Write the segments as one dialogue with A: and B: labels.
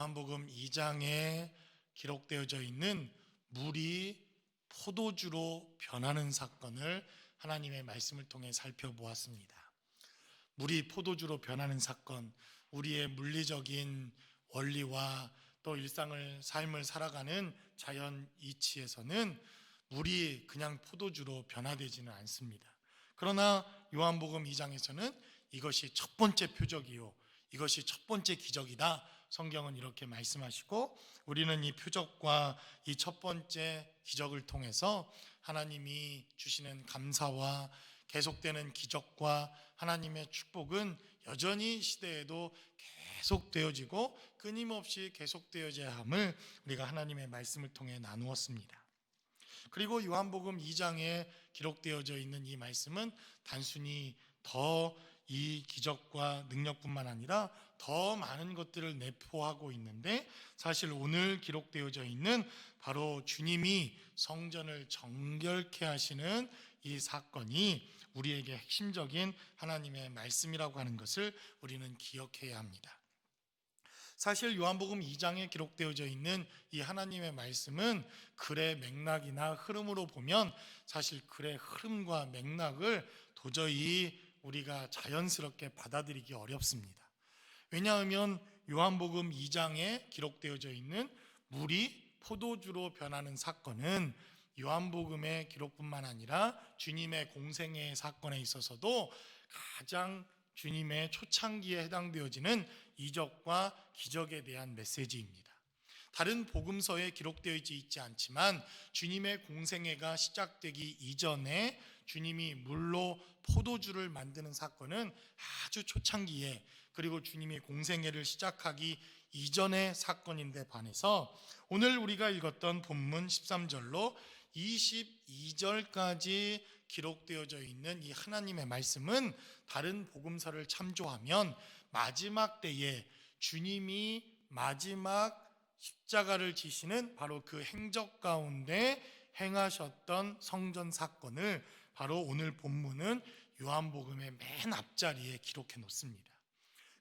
A: 요한복음 2장에 기록되어져 있는 물이 포도주로 변하는 사건을 하나님의 말씀을 통해 살펴보았습니다. 물이 포도주로 변하는 사건, 우리의 물리적인 원리와 또 삶을 살아가는 자연 이치에서는 물이 그냥 포도주로 변화되지는 않습니다. 그러나 요한복음 2장에서는 이것이 첫 번째 표적이요, 이것이 첫 번째 기적이다, 성경은 이렇게 말씀하시고, 우리는 이 표적과 이 첫 번째 기적을 통해서 하나님이 주시는 감사와 계속되는 기적과 하나님의 축복은 여전히 시대에도 계속되어지고 끊임없이 계속되어져야 함을 우리가 하나님의 말씀을 통해 나누었습니다. 그리고 요한복음 2장에 기록되어져 있는 이 말씀은 단순히 더 이 기적과 능력뿐만 아니라 더 많은 것들을 내포하고 있는데, 사실 오늘 기록되어져 있는 바로 주님이 성전을 정결케 하시는 이 사건이 우리에게 핵심적인 하나님의 말씀이라고 하는 것을 우리는 기억해야 합니다. 사실 요한복음 2장에 기록되어져 있는 이 하나님의 말씀은 글의 맥락이나 흐름으로 보면 사실 글의 흐름과 맥락을 도저히 우리가 자연스럽게 받아들이기 어렵습니다. 왜냐하면 요한복음 2장에 기록되어져 있는 물이 포도주로 변하는 사건은 요한복음의 기록뿐만 아니라 주님의 공생애의 사건에 있어서도 가장 주님의 초창기에 해당되어지는 이적과 기적에 대한 메시지입니다. 다른 복음서에 기록되어 있지 않지만 주님의 공생애가 시작되기 이전에 주님이 물로 포도주를 만드는 사건은 아주 초창기에, 그리고 주님이 공생애를 시작하기 이전의 사건인데 반해서 오늘 우리가 읽었던 본문 13절로 22절까지 기록되어져 있는 이 하나님의 말씀은 다른 복음서를 참조하면 마지막 때에 주님이 마지막 십자가를 지시는 바로 그 행적 가운데 행하셨던 성전 사건을 바로 오늘 본문은 요한복음의 맨 앞자리에 기록해 놓습니다.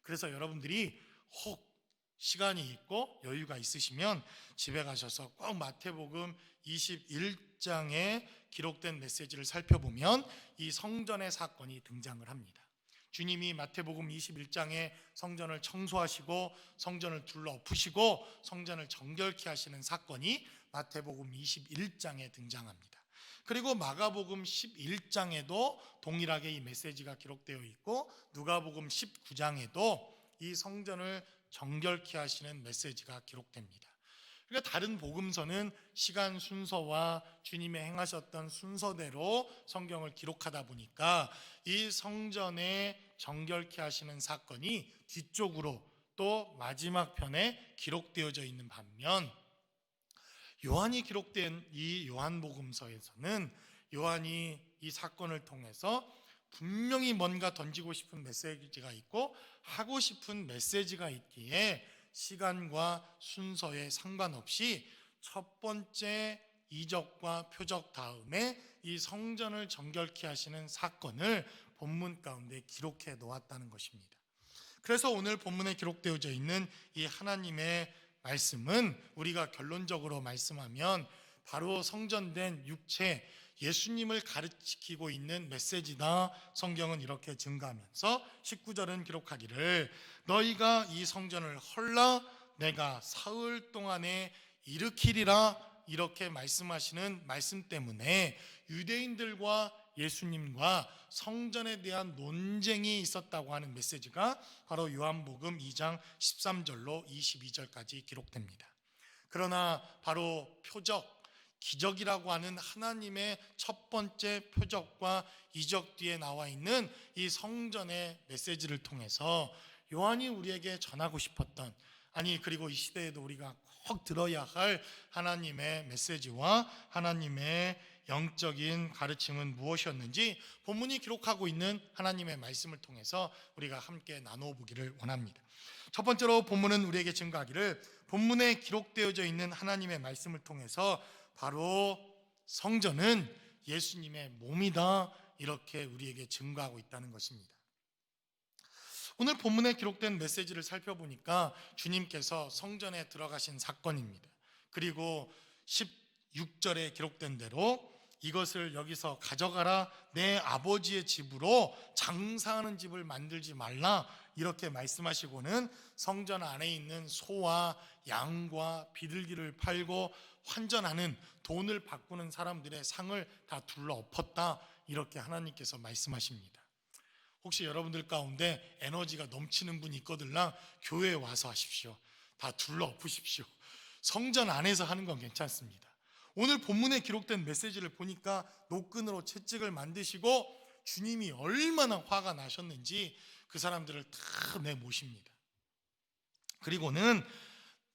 A: 그래서 여러분들이 혹 시간이 있고 여유가 있으시면 집에 가셔서 꼭 마태복음 21장에 기록된 메시지를 살펴보면 이 성전의 사건이 등장을 합니다. 주님이 마태복음 21장에 성전을 청소하시고 성전을 둘러엎으시고 성전을 정결케 하시는 사건이 마태복음 21장에 등장합니다. 그리고 마가복음 11장에도 동일하게 이 메시지가 기록되어 있고 누가복음 19장에도 이 성전을 정결케 하시는 메시지가 기록됩니다. 그러니까 다른 복음서는 시간 순서와 주님의 행하셨던 순서대로 성경을 기록하다 보니까 이 성전의 정결케 하시는 사건이 뒤쪽으로 또 마지막 편에 기록되어져 있는 반면, 요한이 기록된 이 요한복음서에서는 요한이 이 사건을 통해서 분명히 뭔가 던지고 싶은 메시지가 있고 하고 싶은 메시지가 있기에 시간과 순서에 상관없이 첫 번째 이적과 표적 다음에 이 성전을 정결케 하시는 사건을 본문 가운데 기록해 놓았다는 것입니다. 그래서 오늘 본문에 기록되어져 있는 이 하나님의 말씀은 우리가 결론적으로 말씀하면 바로 성전된 육체 예수님을 가르치고 있는 메시지다. 성경은 이렇게 증가하면서 19절은 기록하기를 너희가 이 성전을 헐라 내가 사흘 동안에 일으키리라, 이렇게 말씀하시는 말씀 때문에 유대인들과 예수님과 성전에 대한 논쟁이 있었다고 하는 메시지가 바로 요한복음 2장 13절로 22절까지 기록됩니다. 그러나 바로 표적, 기적이라고 하는 하나님의 첫 번째 표적과 이적 뒤에 나와 있는 이 성전의 메시지를 통해서 요한이 우리에게 전하고 싶었던, 그리고 이 시대에도 우리가 꼭 들어야 할 하나님의 메시지와 하나님의 영적인 가르침은 무엇이었는지 본문이 기록하고 있는 하나님의 말씀을 통해서 우리가 함께 나누어 보기를 원합니다. 첫 번째로 본문은 우리에게 증거하기를 본문에 기록되어져 있는 하나님의 말씀을 통해서 바로 성전은 예수님의 몸이다, 이렇게 우리에게 증거하고 있다는 것입니다. 오늘 본문에 기록된 메시지를 살펴보니까 주님께서 성전에 들어가신 사건입니다. 그리고 16절에 기록된 대로 이것을 여기서 가져가라, 내 아버지의 집으로 장사하는 집을 만들지 말라, 이렇게 말씀하시고는 성전 안에 있는 소와 양과 비둘기를 팔고 환전하는, 돈을 바꾸는 사람들의 상을 다 둘러 엎었다, 이렇게 하나님께서 말씀하십니다. 혹시 여러분들 가운데 에너지가 넘치는 분이 있거들랑 교회에 와서 하십시오. 다 둘러 엎으십시오. 성전 안에서 하는 건 괜찮습니다. 오늘 본문에 기록된 메시지를 보니까 노끈으로 채찍을 만드시고 주님이 얼마나 화가 나셨는지 그 사람들을 다 내모십니다. 그리고는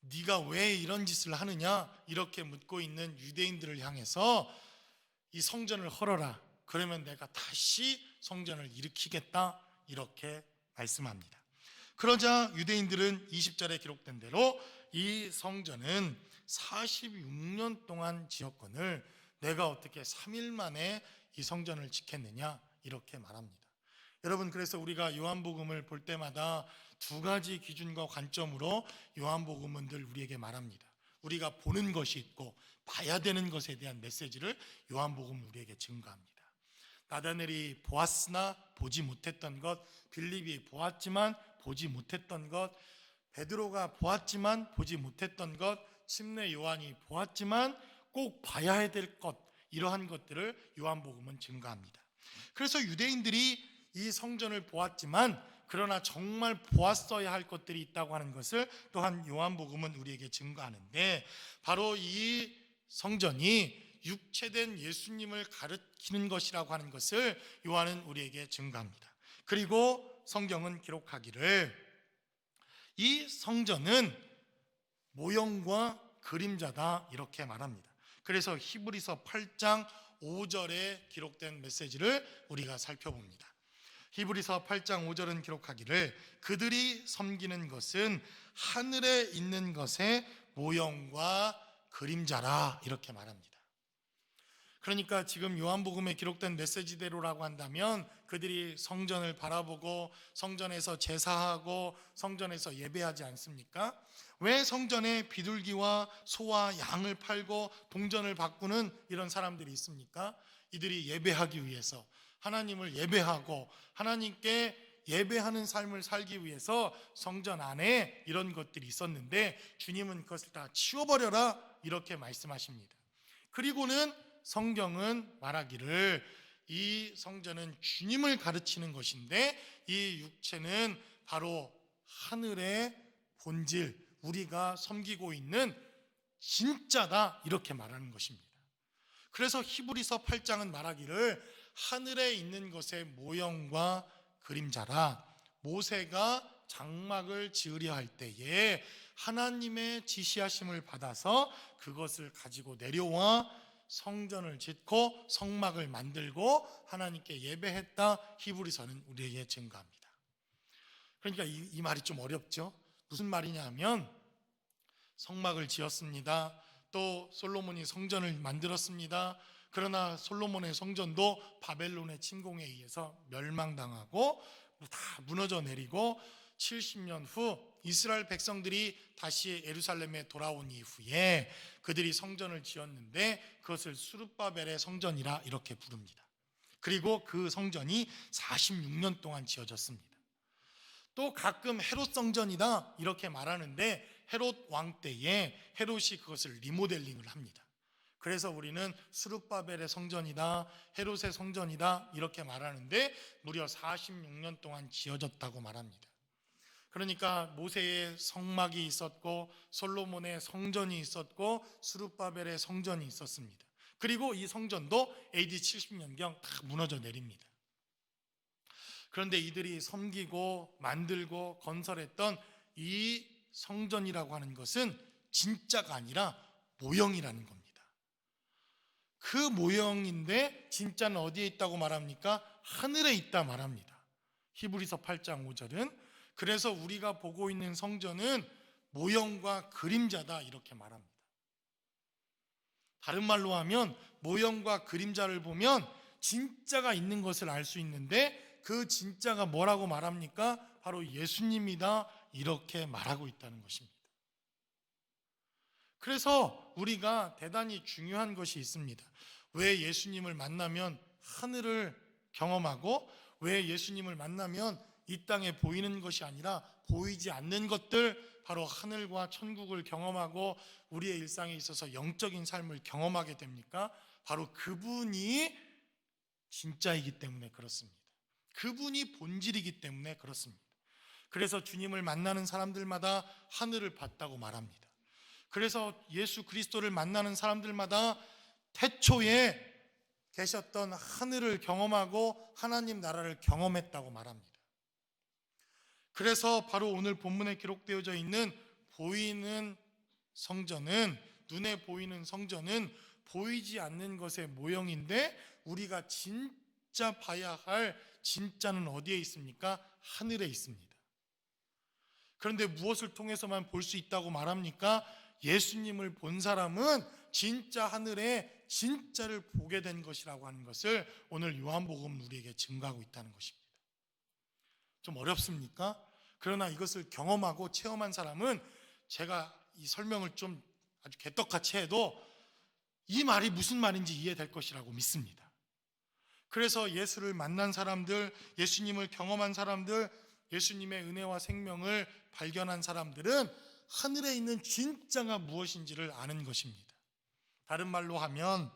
A: 네가 왜 이런 짓을 하느냐 이렇게 묻고 있는 유대인들을 향해서 이 성전을 헐어라, 그러면 내가 다시 성전을 일으키겠다, 이렇게 말씀합니다. 그러자 유대인들은 20절에 기록된 대로 이 성전은 46년 동안 지었거늘 내가 어떻게 3일 만에 이 성전을 짓겠느냐, 이렇게 말합니다. 여러분, 그래서 우리가 요한복음을 볼 때마다 두 가지 기준과 관점으로 요한복음은 늘 우리에게 말합니다. 우리가 보는 것이 있고 봐야 되는 것에 대한 메시지를 요한복음은 우리에게 증거합니다. 나다넬이 보았으나 보지 못했던 것, 빌립이 보았지만 보지 못했던 것, 베드로가 보았지만 보지 못했던 것, 침례 요한이 보았지만 꼭 봐야 될 것, 이러한 것들을 요한복음은 증거합니다. 그래서 유대인들이 이 성전을 보았지만 그러나 정말 보았어야 할 것들이 있다고 하는 것을 또한 요한복음은 우리에게 증거하는데, 바로 이 성전이 육체된 예수님을 가리키는 것이라고 하는 것을 요한은 우리에게 증거합니다. 그리고 성경은 기록하기를 이 성전은 모형과 그림자다, 이렇게 말합니다. 그래서 히브리서 8장 5절에 기록된 메시지를 우리가 살펴봅니다. 히브리서 8장 5절은 기록하기를 그들이 섬기는 것은 하늘에 있는 것의 모형과 그림자라, 이렇게 말합니다. 그러니까 지금 요한복음에 기록된 메시지대로라고 한다면 그들이 성전을 바라보고 성전에서 제사하고 성전에서 예배하지 않습니까? 왜 성전에 비둘기와 소와 양을 팔고 동전을 바꾸는 이런 사람들이 있습니까? 이들이 예배하기 위해서, 하나님을 예배하고 하나님께 예배하는 삶을 살기 위해서 성전 안에 이런 것들이 있었는데 주님은 그것을 다 치워버려라, 이렇게 말씀하십니다. 그리고는 성경은 말하기를 이 성전은 주님을 가르치는 것인데 이 육체는 바로 하늘의 본질, 우리가 섬기고 있는 진짜다, 이렇게 말하는 것입니다. 그래서 히브리서 8장은 말하기를 하늘에 있는 것의 모형과 그림자라, 모세가 장막을 지으려 할 때에 하나님의 지시하심을 받아서 그것을 가지고 내려와 성전을 짓고 성막을 만들고 하나님께 예배했다, 히브리서는 우리에게 증거합니다. 그러니까 이 말이 좀 어렵죠. 무슨 말이냐 하면 성막을 지었습니다. 또 솔로몬이 성전을 만들었습니다. 그러나 솔로몬의 성전도 바벨론의 침공에 의해서 멸망당하고 다 무너져 내리고 70년 후 이스라엘 백성들이 다시 예루살렘에 돌아온 이후에 그들이 성전을 지었는데 그것을 스룹바벨의 성전이라 이렇게 부릅니다. 그리고 그 성전이 46년 동안 지어졌습니다. 또 가끔 헤롯 성전이다 이렇게 말하는데 헤롯 왕 때에 헤롯이 그것을 리모델링을 합니다. 그래서 우리는 스룹바벨의 성전이다, 헤롯의 성전이다 이렇게 말하는데 무려 46년 동안 지어졌다고 말합니다. 그러니까 모세의 성막이 있었고 솔로몬의 성전이 있었고 스룹바벨의 성전이 있었습니다. 그리고 이 성전도 AD 70년경 다 무너져 내립니다. 그런데 이들이 섬기고 만들고 건설했던 이 성전이라고 하는 것은 진짜가 아니라 모형이라는 겁니다. 그 모형인데 진짜는 어디에 있다고 말합니까? 하늘에 있다 말합니다. 히브리서 8장 5절은 그래서 우리가 보고 있는 성전은 모형과 그림자다 이렇게 말합니다. 다른 말로 하면 모형과 그림자를 보면 진짜가 있는 것을 알 수 있는데 그 진짜가 뭐라고 말합니까? 바로 예수님이다, 이렇게 말하고 있다는 것입니다. 그래서 우리가 대단히 중요한 것이 있습니다. 왜 예수님을 만나면 하늘을 경험하고, 왜 예수님을 만나면 이 땅에 보이는 것이 아니라 보이지 않는 것들, 바로 하늘과 천국을 경험하고 우리의 일상에 있어서 영적인 삶을 경험하게 됩니까? 바로 그분이 진짜이기 때문에 그렇습니다. 그분이 본질이기 때문에 그렇습니다. 그래서 주님을 만나는 사람들마다 하늘을 봤다고 말합니다. 그래서 예수 그리스도를 만나는 사람들마다 태초에 계셨던 하늘을 경험하고 하나님 나라를 경험했다고 말합니다. 그래서 바로 오늘 본문에 기록되어져 있는 보이는 성전은, 눈에 보이는 성전은 보이지 않는 것의 모형인데, 우리가 진짜 봐야 할 진짜는 어디에 있습니까? 하늘에 있습니다. 그런데 무엇을 통해서만 볼 수 있다고 말합니까? 예수님을 본 사람은 진짜 하늘에 진짜를 보게 된 것이라고 하는 것을 오늘 요한복음은 우리에게 증거하고 있다는 것입니다. 좀 어렵습니까? 그러나 이것을 경험하고 체험한 사람은, 제가 이 설명을 좀 아주 개떡같이 해도 이 말이 무슨 말인지 이해될 것이라고 믿습니다. 그래서 예수를 만난 사람들, 예수님을 경험한 사람들, 예수님의 은혜와 생명을 발견한 사람들은 하늘에 있는 진짜가 무엇인지를 아는 것입니다. 다른 말로 하면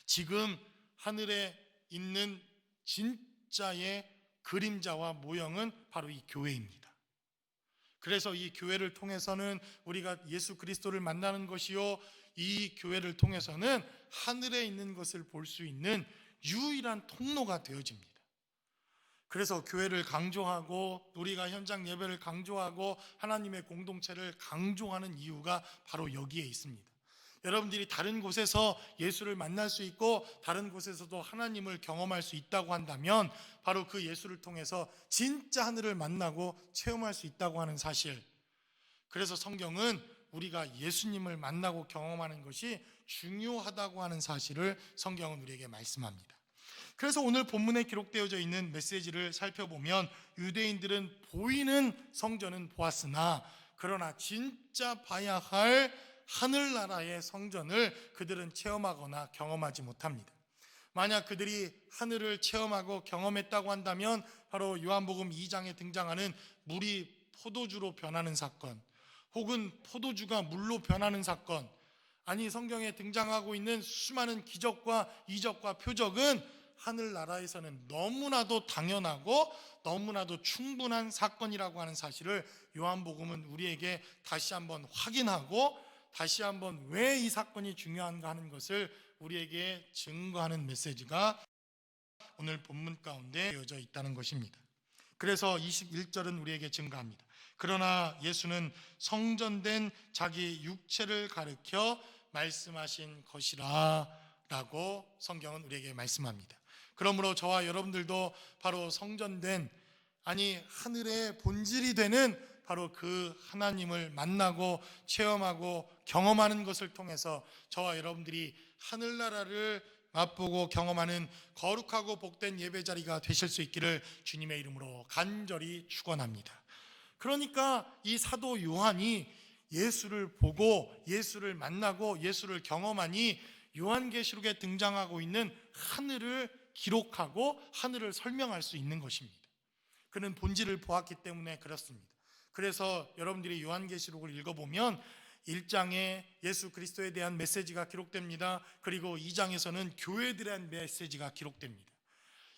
A: 지금 하늘에 있는 진짜의 그림자와 모형은 바로 이 교회입니다. 그래서 이 교회를 통해서는 우리가 예수 그리스도를 만나는 것이요, 이 교회를 통해서는 하늘에 있는 것을 볼 수 있는 유일한 통로가 되어집니다. 그래서 교회를 강조하고 우리가 현장 예배를 강조하고 하나님의 공동체를 강조하는 이유가 바로 여기에 있습니다. 여러분들이 다른 곳에서 예수를 만날 수 있고 다른 곳에서도 하나님을 경험할 수 있다고 한다면, 바로 그 예수를 통해서 진짜 하늘을 만나고 체험할 수 있다고 하는 사실, 그래서 성경은 우리가 예수님을 만나고 경험하는 것이 중요하다고 하는 사실을 성경은 우리에게 말씀합니다. 그래서 오늘 본문에 기록되어져 있는 메시지를 살펴보면, 유대인들은 보이는 성전은 보았으나 그러나 진짜 봐야 할 하늘나라의 성전을 그들은 체험하거나 경험하지 못합니다. 만약 그들이 하늘을 체험하고 경험했다고 한다면 바로 요한복음 2장에 등장하는 물이 포도주로 변하는 사건, 혹은 포도주가 물로 변하는 사건, 아니 성경에 등장하고 있는 수많은 기적과 이적과 표적은 하늘나라에서는 너무나도 당연하고 너무나도 충분한 사건이라고 하는 사실을 요한복음은 우리에게 다시 한번 확인하고, 다시 한번 왜 이 사건이 중요한가 하는 것을 우리에게 증거하는 메시지가 오늘 본문 가운데 되어져 있다는 것입니다. 그래서 21절은 우리에게 증거합니다. 그러나 예수는 성전된 자기 육체를 가리켜 말씀하신 것이라 라고 성경은 우리에게 말씀합니다. 그러므로 저와 여러분들도 바로 성전된, 아니 하늘의 본질이 되는 바로 그 하나님을 만나고 체험하고 경험하는 것을 통해서 저와 여러분들이 하늘나라를 맛보고 경험하는 거룩하고 복된 예배자리가 되실 수 있기를 주님의 이름으로 간절히 축원합니다. 그러니까 이 사도 요한이 예수를 보고 예수를 만나고 예수를 경험하니 요한계시록에 등장하고 있는 하늘을 기록하고 하늘을 설명할 수 있는 것입니다. 그는 본질을 보았기 때문에 그렇습니다. 그래서 여러분들이 요한계시록을 읽어보면 1장에 예수 그리스도에 대한 메시지가 기록됩니다. 그리고 2장에서는 교회들에 대한 메시지가 기록됩니다.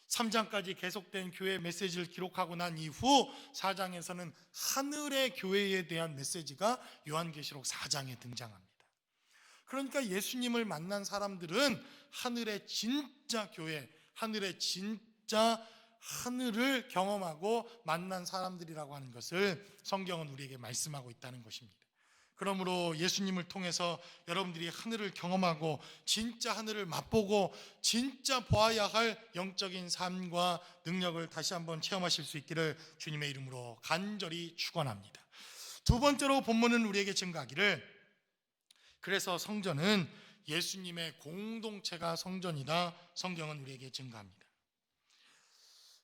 A: 3장까지 계속된 교회 메시지를 기록하고 난 이후 4장에서는 하늘의 교회에 대한 메시지가 요한계시록 4장에 등장합니다. 그러니까 예수님을 만난 사람들은 하늘의 진짜 교회, 하늘의 진짜 하늘을 경험하고 만난 사람들이라고 하는 것을 성경은 우리에게 말씀하고 있다는 것입니다. 그러므로 예수님을 통해서 여러분들이 하늘을 경험하고 진짜 하늘을 맛보고 진짜 보아야 할 영적인 삶과 능력을 다시 한번 체험하실 수 있기를 주님의 이름으로 간절히 축원합니다. 두 번째로 본문은 우리에게 증거하기를, 그래서 성전은 예수님의 공동체가 성전이다, 성경은 우리에게 증거합니다.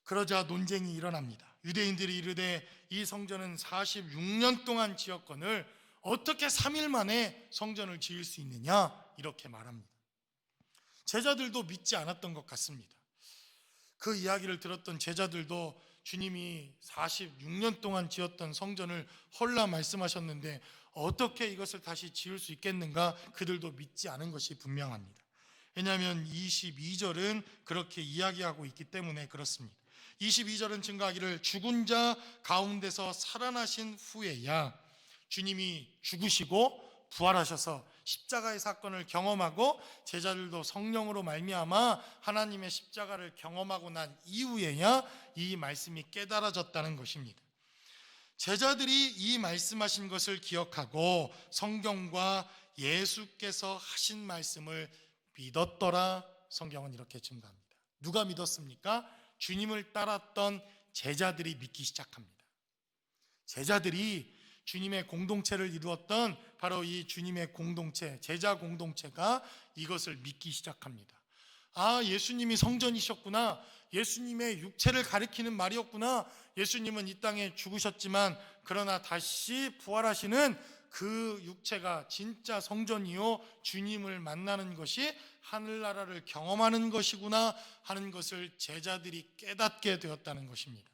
A: 그러자 논쟁이 일어납니다. 유대인들이 이르되 이 성전은 46년 동안 지었거늘 어떻게 3일 만에 성전을 지을 수 있느냐 이렇게 말합니다. 제자들도 믿지 않았던 것 같습니다. 그 이야기를 들었던 제자들도 주님이 46년 동안 지었던 성전을 헐라 말씀하셨는데 어떻게 이것을 다시 지을 수 있겠는가, 그들도 믿지 않은 것이 분명합니다. 왜냐하면 22절은 그렇게 이야기하고 있기 때문에 그렇습니다. 22절은 증거하기를 죽은 자 가운데서 살아나신 후에야 주님이 죽으시고 부활하셔서 십자가의 사건을 경험하고 제자들도 성령으로 말미암아 하나님의 십자가를 경험하고 난 이후에야 이 말씀이 깨달아졌다는 것입니다. 제자들이 이 말씀하신 것을 기억하고 성경과 예수께서 하신 말씀을 믿었더라. 성경은 이렇게 증가합니다. 누가 믿었습니까? 주님을 따랐던 제자들이 믿기 시작합니다. 제자들이 주님의 공동체를 이루었던 바로 이 주님의 공동체, 제자 공동체가 이것을 믿기 시작합니다. 아, 예수님이 성전이셨구나. 예수님의 육체를 가리키는 말이었구나. 예수님은 이 땅에 죽으셨지만 그러나 다시 부활하시는 그 육체가 진짜 성전이요 주님을 만나는 것이 하늘나라를 경험하는 것이구나 하는 것을 제자들이 깨닫게 되었다는 것입니다.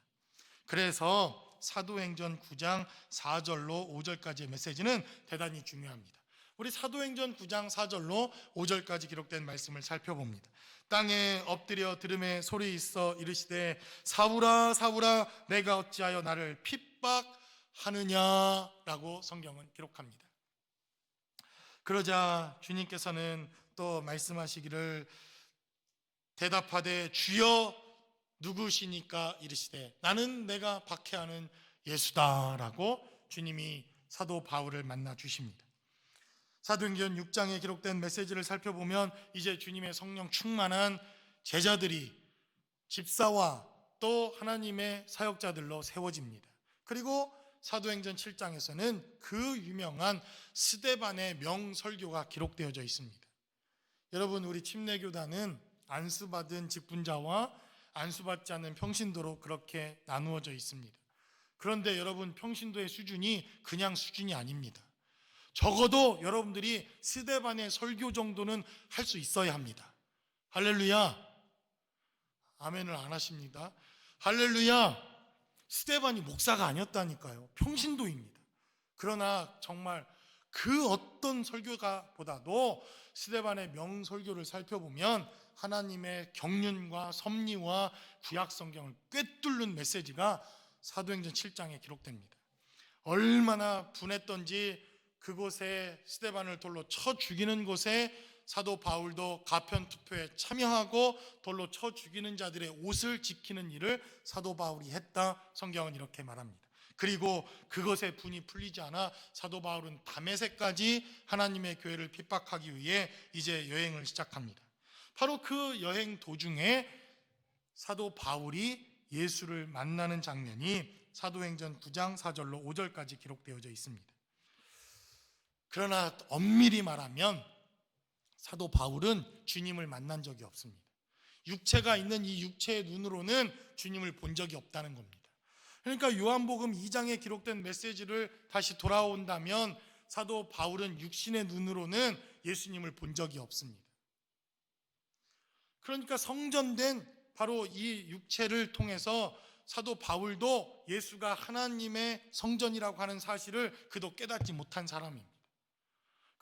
A: 그래서 사도행전 9장 4절로 5절까지의 메시지는 대단히 중요합니다. 우리 사도행전 9장 4절로 5절까지 기록된 말씀을 살펴봅니다. 땅에 엎드려 들음에 소리 있어 이르시되 사울아 사울아 내가 어찌하여 나를 핍박하느냐라고 성경은 기록합니다. 그러자 주님께서는 또 말씀하시기를 대답하되 주여 누구시니까 이르시되 나는 내가 박해하는 예수다라고 주님이 사도 바울을 만나 주십니다. 사도행전 6장에 기록된 메시지를 살펴보면 이제 주님의 성령 충만한 제자들이 집사와 또 하나님의 사역자들로 세워집니다. 그리고 사도행전 7장에서는 그 유명한 스데반의 명설교가 기록되어져 있습니다. 여러분, 우리 침례교단은 안수받은 직분자와 안수받지 않는 평신도로 그렇게 나누어져 있습니다. 그런데 여러분, 평신도의 수준이 그냥 수준이 아닙니다. 적어도 여러분들이 스데반의 설교 정도는 할 수 있어야 합니다. 할렐루야. 아멘을 안 하십니다. 할렐루야. 스데반이 목사가 아니었다니까요. 평신도입니다. 그러나 정말 그 어떤 설교가보다도 스데반의 명설교를 살펴보면 하나님의 경륜과 섭리와 구약 성경을 꿰뚫는 메시지가 사도행전 7장에 기록됩니다. 얼마나 분했던지 그곳에 스데반을 돌로 쳐 죽이는 곳에 사도 바울도 가편투표에 참여하고 돌로 쳐 죽이는 자들의 옷을 지키는 일을 사도 바울이 했다. 성경은 이렇게 말합니다. 그리고 그것에 분이 풀리지 않아 사도 바울은 다메섹까지 하나님의 교회를 핍박하기 위해 이제 여행을 시작합니다. 바로 그 여행 도중에 사도 바울이 예수를 만나는 장면이 사도행전 9장 4절로 5절까지 기록되어져 있습니다. 그러나 엄밀히 말하면 사도 바울은 주님을 만난 적이 없습니다. 육체가 있는 이 육체의 눈으로는 주님을 본 적이 없다는 겁니다. 그러니까 요한복음 2장에 기록된 메시지를 다시 돌아온다면 사도 바울은 육신의 눈으로는 예수님을 본 적이 없습니다. 그러니까 성전된 바로 이 육체를 통해서 사도 바울도 예수가 하나님의 성전이라고 하는 사실을 그도 깨닫지 못한 사람입니다.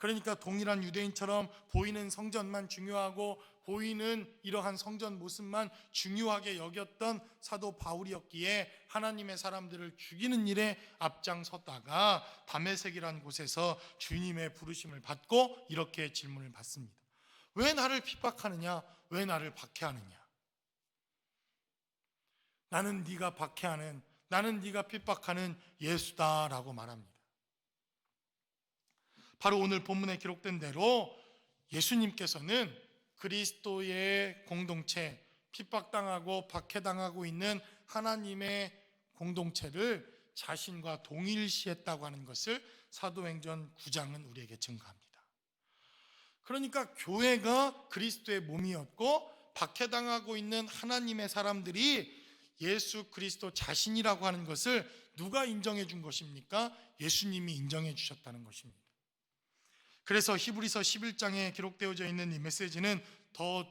A: 그러니까 동일한 유대인처럼 보이는 성전만 중요하고 보이는 이러한 성전 모습만 중요하게 여겼던 사도 바울이었기에 하나님의 사람들을 죽이는 일에 앞장섰다가 다메섹이라는 곳에서 주님의 부르심을 받고 이렇게 질문을 받습니다. 왜 나를 핍박하느냐? 왜 나를 박해하느냐? 나는 네가 박해하는, 나는 네가 핍박하는 예수다라고 말합니다. 바로 오늘 본문에 기록된 대로 예수님께서는 그리스도의 공동체, 핍박당하고 박해당하고 있는 하나님의 공동체를 자신과 동일시했다고 하는 것을 사도행전 9장은 우리에게 증거합니다. 그러니까 교회가 그리스도의 몸이었고 박해당하고 있는 하나님의 사람들이 예수 그리스도 자신이라고 하는 것을 누가 인정해 준 것입니까? 예수님이 인정해 주셨다는 것입니다. 그래서 히브리서 11장에 기록되어져 있는 이 메시지는 더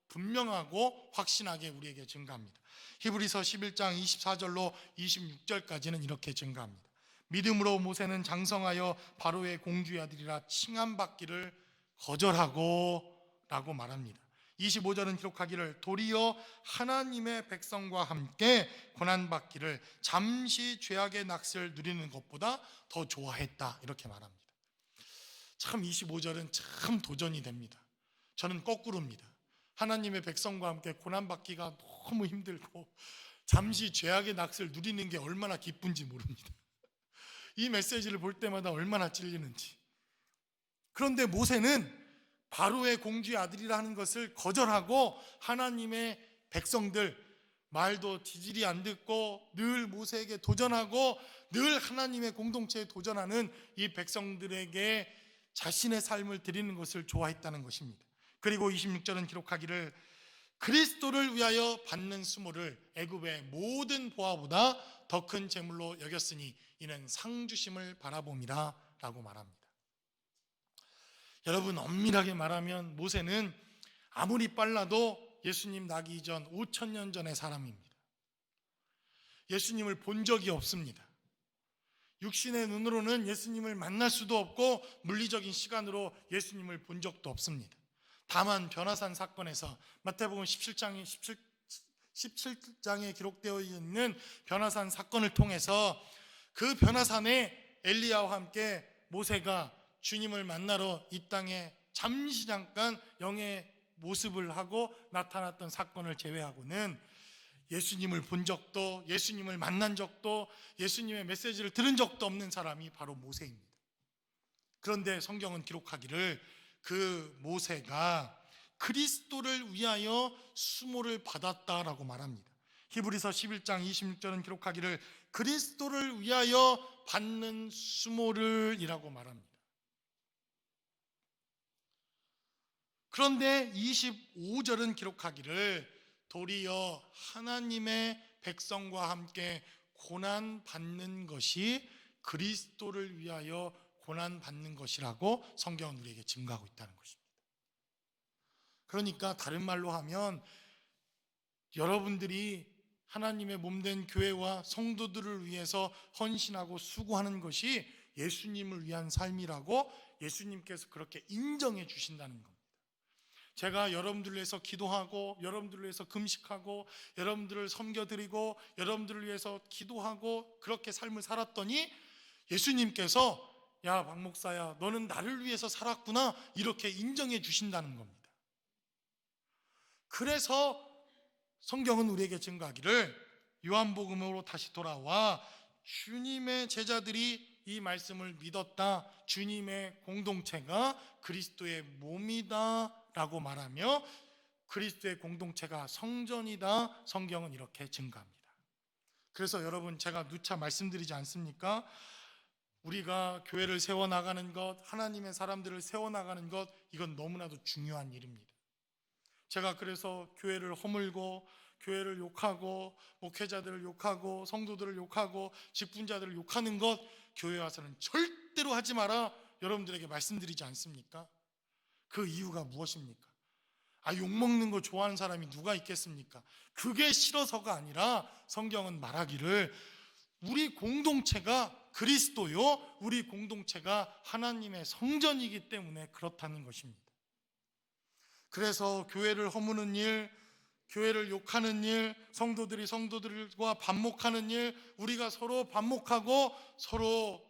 A: 분명하고 확신하게 우리에게 증가합니다. 히브리서 11장 24절로 26절까지는 이렇게 증가합니다. 믿음으로 모세는 장성하여 바로의 공주의 아들이라 칭함받기를 거절하고 라고 말합니다. 25절은 기록하기를 도리어 하나님의 백성과 함께 고난받기를 잠시 죄악의 낙을 누리는 것보다 더 좋아했다, 이렇게 말합니다. 참 25절은 참 도전이 됩니다. 저는 거꾸로입니다. 하나님의 백성과 함께 고난받기가 너무 힘들고 잠시 죄악의 낙을 누리는 게 얼마나 기쁜지 모릅니다. 이 메시지를 볼 때마다 얼마나 찔리는지. 그런데 모세는 바로의 공주의 아들이라 하는 것을 거절하고 하나님의 백성들, 말도 지질이 안 듣고 늘 모세에게 도전하고 늘 하나님의 공동체에 도전하는 이 백성들에게 자신의 삶을 드리는 것을 좋아했다는 것입니다. 그리고 26절은 기록하기를 그리스도를 위하여 받는 수모를 애굽의 모든 보화보다 더 큰 재물로 여겼으니 이는 상 주심을 바라봄이라 라고 말합니다. 여러분, 엄밀하게 말하면 모세는 아무리 빨라도 예수님 나기 이전 5,000년 전의 사람입니다. 예수님을 본 적이 없습니다. 육신의 눈으로는 예수님을 만날 수도 없고 물리적인 시간으로 예수님을 본 적도 없습니다. 다만 변화산 사건에서 마태복음 17장에 기록되어 있는 변화산 사건을 통해서 그 변화산에 엘리야와 함께 모세가 주님을 만나러 이 땅에 잠시 잠깐 영의 모습을 하고 나타났던 사건을 제외하고는 예수님을 본 적도, 예수님을 만난 적도, 예수님의 메시지를 들은 적도 없는 사람이 바로 모세입니다. 그런데 성경은 기록하기를 그 모세가 그리스도를 위하여 수모를 받았다라고 말합니다. 히브리서 11장 26절은 기록하기를 그리스도를 위하여 받는 수모를 이라고 말합니다. 그런데 25절은 기록하기를 도리어 하나님의 백성과 함께 고난받는 것이 그리스도를 위하여 고난받는 것이라고 성경은 우리에게 증거하고 있다는 것입니다. 그러니까 다른 말로 하면 여러분들이 하나님의 몸된 교회와 성도들을 위해서 헌신하고 수고하는 것이 예수님을 위한 삶이라고 예수님께서 그렇게 인정해 주신다는 겁니다. 제가 여러분들을 위해서 기도하고 여러분들을 위해서 금식하고 여러분들을 섬겨드리고 여러분들을 위해서 기도하고 그렇게 삶을 살았더니 예수님께서 야 박 목사야 너는 나를 위해서 살았구나 이렇게 인정해 주신다는 겁니다. 그래서 성경은 우리에게 증거하기를 요한복음으로 다시 돌아와 주님의 제자들이 이 말씀을 믿었다, 주님의 공동체가 그리스도의 몸이다 라고 말하며 그리스도의 공동체가 성전이다, 성경은 이렇게 증거합니다. 그래서 여러분, 제가 누차 말씀드리지 않습니까? 우리가 교회를 세워나가는 것, 하나님의 사람들을 세워나가는 것, 이건 너무나도 중요한 일입니다. 제가 그래서 교회를 허물고 교회를 욕하고 목회자들을 욕하고 성도들을 욕하고 직분자들을 욕하는 것 교회 와서는 절대로 하지 마라 여러분들에게 말씀드리지 않습니까? 그 이유가 무엇입니까? 욕먹는 거 좋아하는 사람이 누가 있겠습니까? 그게 싫어서가 아니라 성경은 말하기를 우리 공동체가 그리스도요, 우리 공동체가 하나님의 성전이기 때문에 그렇다는 것입니다. 그래서 교회를 허무는 일, 교회를 욕하는 일, 성도들이 성도들과 반목하는 일, 우리가 서로 반목하고 서로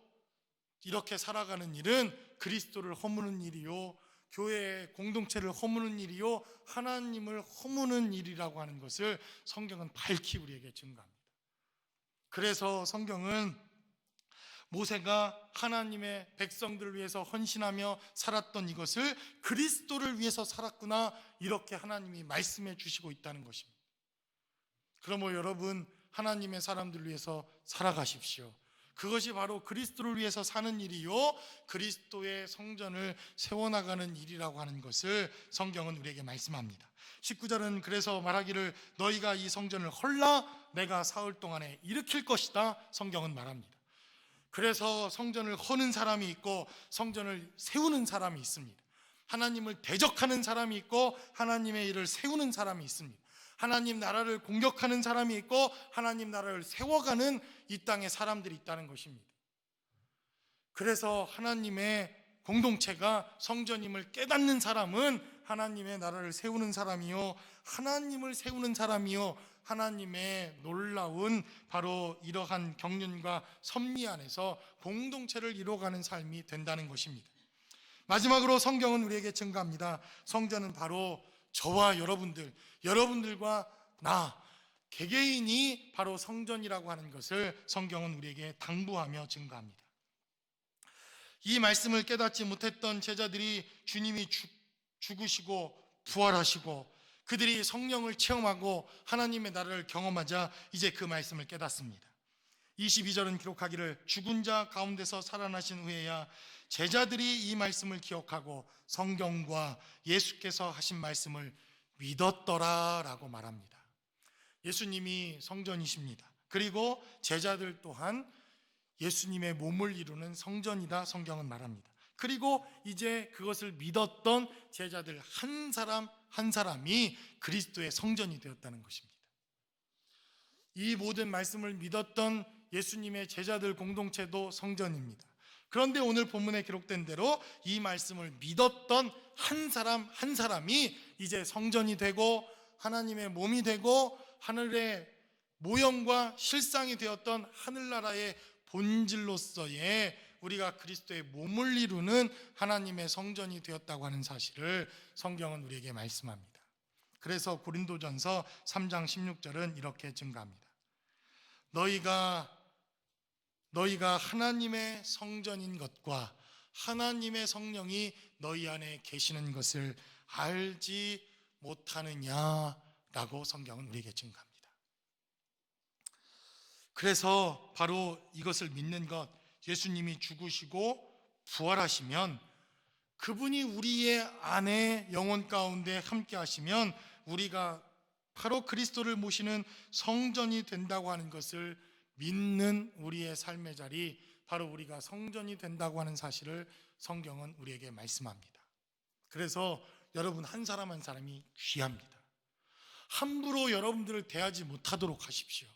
A: 이렇게 살아가는 일은 그리스도를 허무는 일이요, 교회의 공동체를 허무는 일이요, 하나님을 허무는 일이라고 하는 것을 성경은 밝히 우리에게 증거합니다. 그래서 성경은 모세가 하나님의 백성들을 위해서 헌신하며 살았던 이것을 그리스도를 위해서 살았구나 이렇게 하나님이 말씀해 주시고 있다는 것입니다. 그러므로 여러분, 하나님의 사람들을 위해서 살아가십시오. 그것이 바로 그리스도를 위해서 사는 일이요 그리스도의 성전을 세워나가는 일이라고 하는 것을 성경은 우리에게 말씀합니다. 19절은 그래서 말하기를 너희가 이 성전을 헐라 내가 사흘 동안에 일으킬 것이다 성경은 말합니다. 그래서 성전을 허는 사람이 있고 성전을 세우는 사람이 있습니다. 하나님을 대적하는 사람이 있고 하나님의 일을 세우는 사람이 있습니다. 하나님 나라를 공격하는 사람이 있고 하나님 나라를 세워가는 이 땅에 사람들이 있다는 것입니다. 그래서 하나님의 공동체가 성전임을 깨닫는 사람은 하나님의 나라를 세우는 사람이요 하나님을 세우는 사람이요 하나님의 놀라운 바로 이러한 경륜과 섭리 안에서 공동체를 이루어가는 삶이 된다는 것입니다. 마지막으로 성경은 우리에게 증거합니다. 성전은 바로 저와 여러분들과 나 개개인이 바로 성전이라고 하는 것을 성경은 우리에게 당부하며 증거합니다. 이 말씀을 깨닫지 못했던 제자들이 주님이 죽으시고 부활하시고 그들이 성령을 체험하고 하나님의 나라를 경험하자 이제 그 말씀을 깨닫습니다. 22절은 기록하기를 죽은 자 가운데서 살아나신 후에야 제자들이 이 말씀을 기억하고 성경과 예수께서 하신 말씀을 믿었더라 라고 말합니다. 예수님이 성전이십니다. 그리고 제자들 또한 예수님의 몸을 이루는 성전이다 성경은 말합니다. 그리고 이제 그것을 믿었던 제자들 한 사람 한 사람이 그리스도의 성전이 되었다는 것입니다. 이 모든 말씀을 믿었던 예수님의 제자들 공동체도 성전입니다. 그런데 오늘 본문에 기록된 대로 이 말씀을 믿었던 한 사람 한 사람이 이제 성전이 되고 하나님의 몸이 되고 하늘의 모형과 실상이 되었던 하늘나라의 본질로서의 우리가 그리스도의 몸을 이루는 하나님의 성전이 되었다고 하는 사실을 성경은 우리에게 말씀합니다. 그래서 고린도전서 3장 16절은 이렇게 증가합니다. 너희가 하나님의 성전인 것과 하나님의 성령이 너희 안에 계시는 것을 알지 못하느냐라고 성경은 우리에게 증가합니다. 그래서 바로 이것을 믿는 것, 예수님이 죽으시고 부활하시면 그분이 우리의 안에 영혼 가운데 함께 하시면 우리가 바로 그리스도를 모시는 성전이 된다고 하는 것을 믿는 우리의 삶의 자리, 바로 우리가 성전이 된다고 하는 사실을 성경은 우리에게 말씀합니다. 그래서 여러분 한 사람 한 사람이 귀합니다. 함부로 여러분들을 대하지 못하도록 하십시오.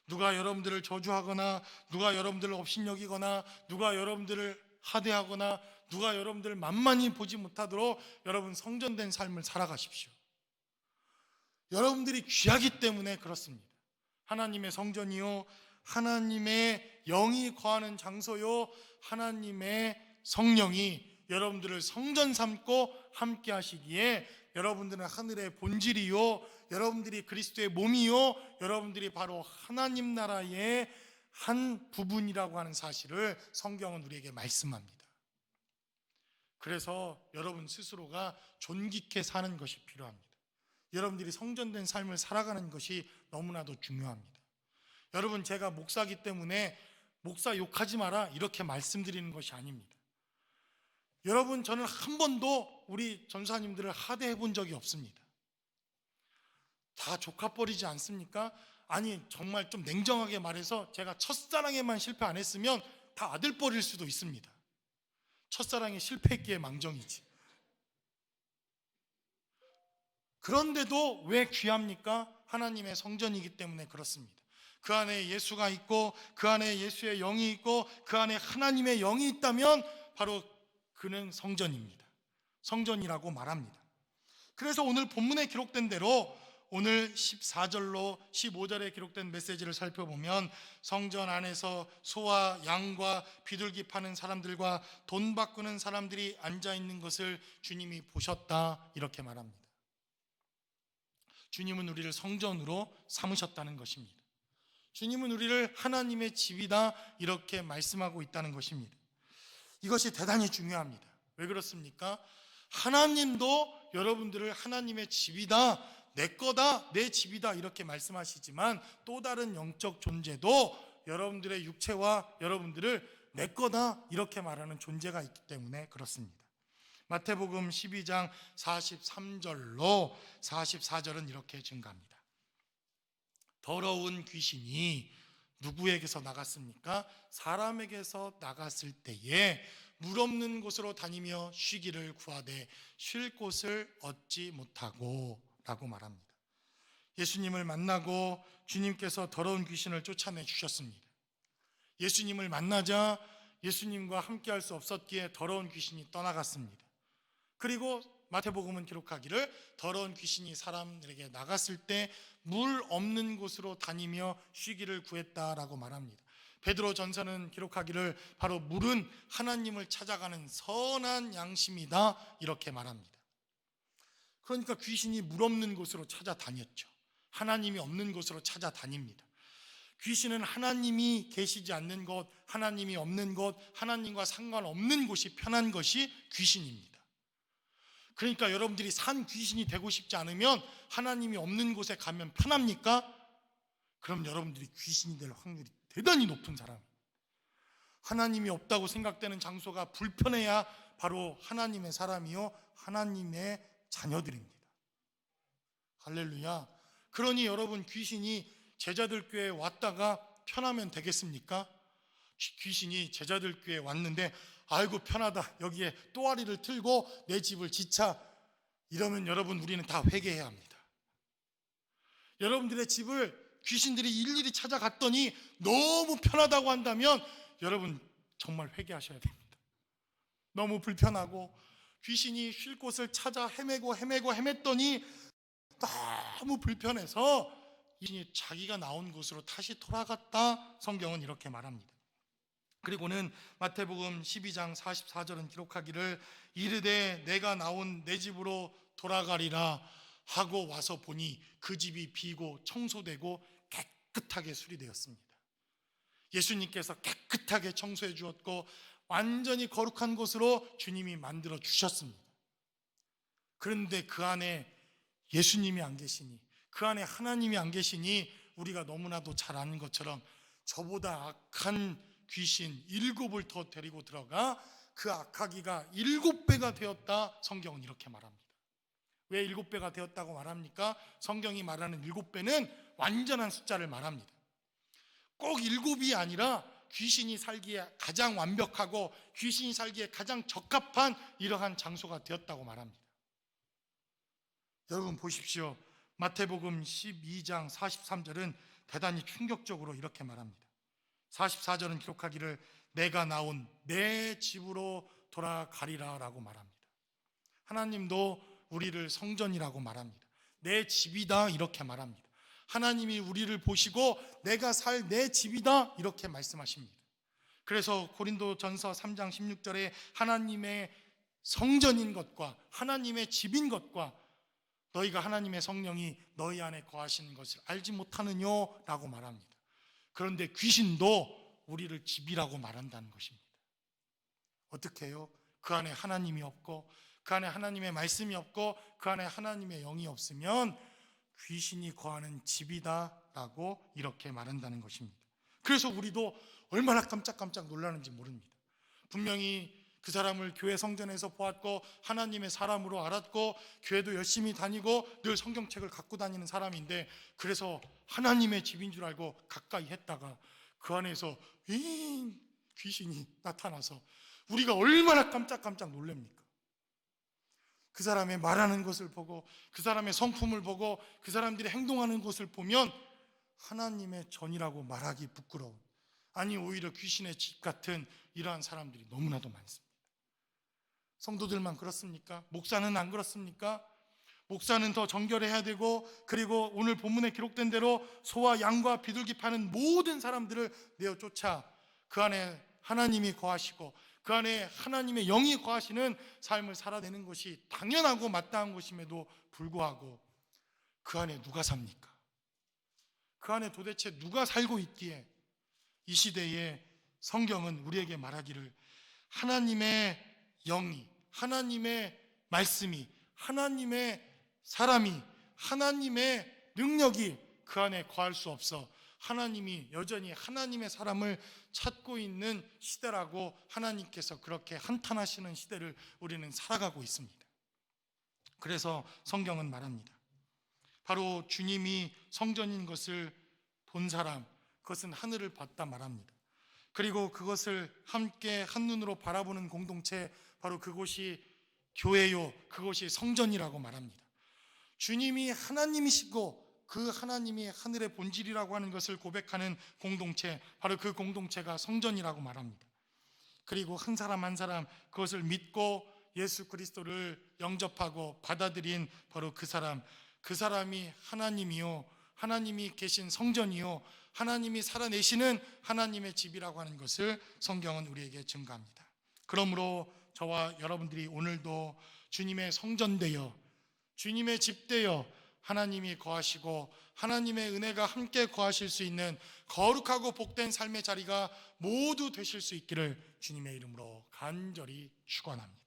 A: 누가 여러분들을 저주하거나 누가 여러분들을 업신여기거나 누가 여러분들을 하대하거나 누가 여러분들을 만만히 보지 못하도록 여러분 성전된 삶을 살아가십시오. 여러분들이 귀하기 때문에 그렇습니다. 하나님의 성전이요 하나님의 영이 거하는 장소요 하나님의 성령이 여러분들을 성전 삼고 함께 하시기에 여러분들은 하늘의 본질이요 여러분들이 그리스도의 몸이요 여러분들이 바로 하나님 나라의 한 부분이라고 하는 사실을 성경은 우리에게 말씀합니다. 그래서 여러분 스스로가 존귀케 사는 것이 필요합니다. 여러분들이 성전된 삶을 살아가는 것이 너무나도 중요합니다. 여러분 제가 목사기 때문에 목사 욕하지 마라 이렇게 말씀드리는 것이 아닙니다. 여러분 저는 한 번도 우리 전사님들을 하대해 본 적이 없습니다. 다 조카뻘이지 않습니까? 아니 정말 좀 냉정하게 말해서 제가 첫사랑에만 실패 안 했으면 다 아들뻘일 수도 있습니다. 첫사랑에 실패했기에 망정이지. 그런데도 왜 귀합니까? 하나님의 성전이기 때문에 그렇습니다. 그 안에 예수가 있고 그 안에 예수의 영이 있고 그 안에 하나님의 영이 있다면 바로 그는 성전입니다. 성전이라고 말합니다. 그래서 오늘 본문에 기록된 대로 오늘 14절로 15절에 기록된 메시지를 살펴보면 성전 안에서 소와 양과 비둘기 파는 사람들과 돈 바꾸는 사람들이 앉아있는 것을 주님이 보셨다 이렇게 말합니다. 주님은 우리를 성전으로 삼으셨다는 것입니다. 주님은 우리를 하나님의 집이다 이렇게 말씀하고 있다는 것입니다. 이것이 대단히 중요합니다. 왜 그렇습니까? 하나님도 여러분들을 하나님의 집이다, 내 거다, 내 집이다 이렇게 말씀하시지만 또 다른 영적 존재도 여러분들의 육체와 여러분들을 내 거다 이렇게 말하는 존재가 있기 때문에 그렇습니다. 마태복음 12장 43절로 44절은 이렇게 증가합니다. 더러운 귀신이 누구에게서 나갔습니까? 사람에게서 나갔을 때에 물 없는 곳으로 다니며 쉬기를 구하되 쉴 곳을 얻지 못하고 라고 말합니다. 예수님을 만나고 주님께서 더러운 귀신을 쫓아내 주셨습니다. 예수님을 만나자 예수님과 함께할 수 없었기에 더러운 귀신이 떠나갔습니다. 그리고 마태복음은 기록하기를 더러운 귀신이 사람들에게 나갔을 때 물 없는 곳으로 다니며 쉬기를 구했다라고 말합니다. 베드로 전서는 기록하기를 바로 물은 하나님을 찾아가는 선한 양심이다 이렇게 말합니다. 그러니까 귀신이 물 없는 곳으로 찾아다녔죠. 하나님이 없는 곳으로 찾아다닙니다. 귀신은 하나님이 계시지 않는 곳, 하나님이 없는 곳, 하나님과 상관없는 곳이 편한 것이 귀신입니다. 그러니까 여러분들이 산 귀신이 되고 싶지 않으면 하나님이 없는 곳에 가면 편합니까? 그럼 여러분들이 귀신이 될 확률이 대단히 높은 사람입니다. 하나님이 없다고 생각되는 장소가 불편해야 바로 하나님의 사람이요 하나님의 자녀들입니다. 할렐루야. 그러니 여러분 귀신이 제자들 교회에 왔다가 편하면 되겠습니까? 귀신이 제자들 교회에 왔는데 아이고 편하다 여기에 또아리를 틀고 내 집을 지차 이러면 여러분 우리는 다 회개해야 합니다. 여러분들의 집을 귀신들이 일일이 찾아갔더니 너무 편하다고 한다면 여러분 정말 회개하셔야 됩니다. 너무 불편하고 귀신이 쉴 곳을 찾아 헤맸더니 너무 불편해서 귀신이 자기가 나온 곳으로 다시 돌아갔다 성경은 이렇게 말합니다. 그리고는 마태복음 12장 44절은 기록하기를 이르되 내가 나온 내 집으로 돌아가리라 하고 와서 보니 그 집이 비고 청소되고 깨끗하게 수리되었습니다. 예수님께서 깨끗하게 청소해 주었고 완전히 거룩한 곳으로 주님이 만들어 주셨습니다. 그런데 그 안에 예수님이 안 계시니 그 안에 하나님이 안 계시니 우리가 너무나도 잘 아는 것처럼 저보다 악한 귀신 7을 더 데리고 들어가 그 악하기가 7배가 되었다 성경은 이렇게 말합니다. 왜 7배가 되었다고 말합니까? 성경이 말하는 7배는 완전한 숫자를 말합니다. 꼭 7이 아니라 귀신이 살기에 가장 완벽하고 귀신이 살기에 가장 적합한 이러한 장소가 되었다고 말합니다. 여러분 보십시오. 마태복음 12장 43절은 대단히 충격적으로 이렇게 말합니다. 44절은 기록하기를 내가 나온 내 집으로 돌아가리라 라고 말합니다. 하나님도 우리를 성전이라고 말합니다. 내 집이다 이렇게 말합니다. 하나님이 우리를 보시고 내가 살 내 집이다 이렇게 말씀하십니다. 그래서 고린도전서 3장 16절에 하나님의 성전인 것과 하나님의 집인 것과 너희가 하나님의 성령이 너희 안에 거하시는 것을 알지 못하느냐 라고 말합니다. 그런데 귀신도 우리를 집이라고 말한다는 것입니다. 어떻게 해요? 그 안에 하나님이 없고 그 안에 하나님의 말씀이 없고 그 안에 하나님의 영이 없으면 귀신이 거하는 집이다라고 이렇게 말한다는 것입니다. 그래서 우리도 얼마나 깜짝깜짝 놀라는지 모릅니다. 분명히 그 사람을 교회 성전에서 보았고 하나님의 사람으로 알았고 교회도 열심히 다니고 늘 성경책을 갖고 다니는 사람인데 그래서 하나님의 집인 줄 알고 가까이 했다가 그 안에서 귀신이 나타나서 우리가 얼마나 깜짝깜짝 놀랍니까? 그 사람의 말하는 것을 보고 그 사람의 성품을 보고 그 사람들이 행동하는 것을 보면 하나님의 전이라고 말하기 부끄러운 아니 오히려 귀신의 집 같은 이러한 사람들이 너무나도 많습니다. 성도들만 그렇습니까? 목사는 안 그렇습니까? 목사는 더 정결해야 되고 그리고 오늘 본문에 기록된 대로 소와 양과 비둘기 파는 모든 사람들을 내어 쫓아 그 안에 하나님이 거하시고 그 안에 하나님의 영이 거하시는 삶을 살아내는 것이 당연하고 마땅한 것임에도 불구하고 그 안에 누가 삽니까? 그 안에 도대체 누가 살고 있기에 이 시대에 성경은 우리에게 말하기를 하나님의 영이 하나님의 말씀이 하나님의 사람이 하나님의 능력이 그 안에 거할 수 없어 하나님이 여전히 하나님의 사람을 찾고 있는 시대라고 하나님께서 그렇게 한탄하시는 시대를 우리는 살아가고 있습니다. 그래서 성경은 말합니다. 바로 주님이 성전인 것을 본 사람, 그것은 하늘을 봤다 말합니다. 그리고 그것을 함께 한눈으로 바라보는 공동체, 바로 그곳이 교회요, 그것이 성전이라고 말합니다. 주님이 하나님이시고 그 하나님이 하늘의 본질이라고 하는 것을 고백하는 공동체, 바로 그 공동체가 성전이라고 말합니다. 그리고 한 사람 한 사람 그것을 믿고 예수 그리스도를 영접하고 받아들인 바로 그 사람이 하나님이요, 하나님이 계신 성전이요, 하나님이 살아내시는 하나님의 집이라고 하는 것을 성경은 우리에게 증거합니다. 그러므로 저와 여러분들이 오늘도 주님의 성전되어 주님의 집되어 하나님이 거하시고 하나님의 은혜가 함께 거하실 수 있는 거룩하고 복된 삶의 자리가 모두 되실 수 있기를 주님의 이름으로 간절히 축원합니다.